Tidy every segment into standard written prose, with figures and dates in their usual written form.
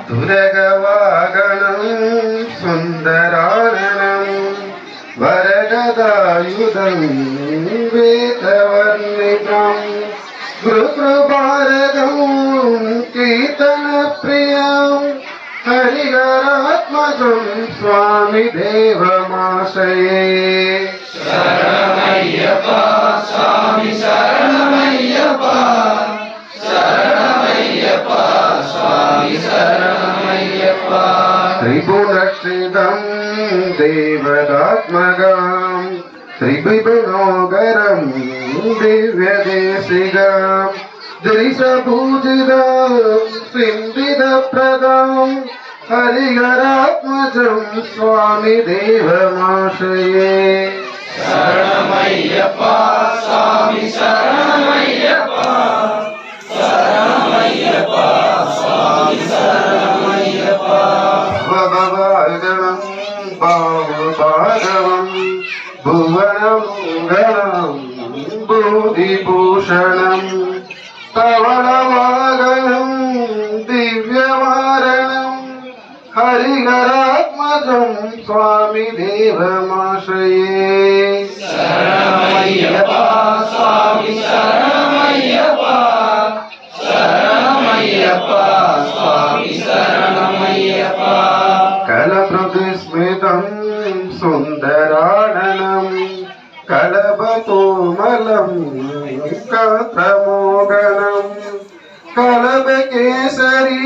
துரகவாகனம் சுந்தராரணம் வரகதாயுதம் வேதவர்ணிகம் குருபாரகம் கீர்த்தன பிரியம் ஹரிஹராத்மஜம் சுவாமி தேவமாசயே. சரணமையப்பா சுவாமி சரணமையப்பா சரணமையப்பா சுவாமி சரணமையப்பா. திரிபுரட்சிதம் தேவதாத்மகம் திரிபுவனோகரம் திவ்யதேசிகம் திரிசபூஜிதம் சிந்திதப்ரதம் ஹரிஹராத்மஜம் சுவாமி தேவமாசயே. சரணமையப்பா சுவாமி சரணமையப்பா சரணமையப்பா சுவாமி சரணமையப்பா. பவபாகவம் பாவபாகவம் புவனமங்கலம் பூதிபூஷணம் தவளவாகனம் திவ்யவாரணம் ஹரிஹராத்மஜம் சுவாமி தேவமாசயே. சரணமையப்பா சுவாமி சரணமையப்பா சரணமையப்பா சுவாமி சரணமையப்பா. கலபிரதிஸ்மிதம் சுந்தராணனம் கலபகோமலம் கலமோகனம் கலபகேசரி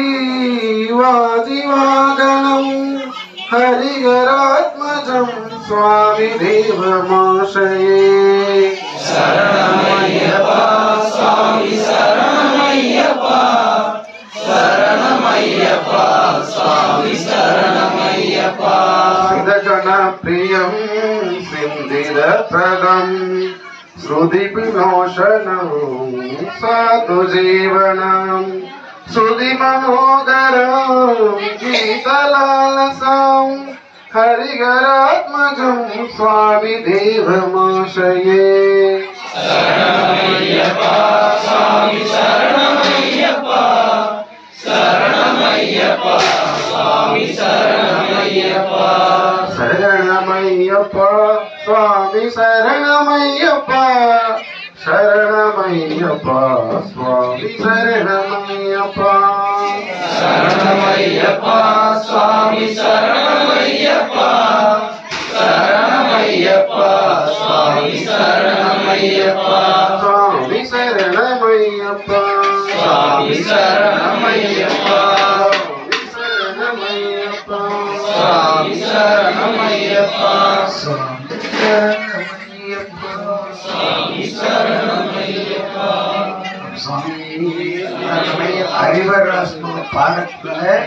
வாதிவாகனம் ஹரிஹராத்மஜம் சுவாமி தேவமாசயே. சரணமையப்பா சுவாமி சரணமையப்பா சரணமையப்பா சுவாமி சரணமையப்பா. சிதகண பிரியம் சிந்திர பிரதம் ஸ்ருதி விமோசனம் சாது ஜீவனம் ஸ்ருதி மனோகரம் கீதலாலசம் ஹரிஹராத்மஜம் சுவாமி தேவமாசயே. சரணமையப்பா சுவாமி சரணமையப்பா சரணமையப்பா சுவாமி சரணமையப்பா. சரணமையப்பா சுவாமி சரணமையப்பா சரணமையப்பா சுவாமி சரணமையப்பா. சரணமையப்பா சுவாமி சரணமையப்பா சரணமையப்பா சுவாமி சரணமையப்பா. சுவாமி சரணமையப்பா சுவாமி சரணமையப்பா சரணமையப்பா சுவாமி சரணமையப்பா சுவாமி சரணமையப்பா. அறிவராசன பாடத்துல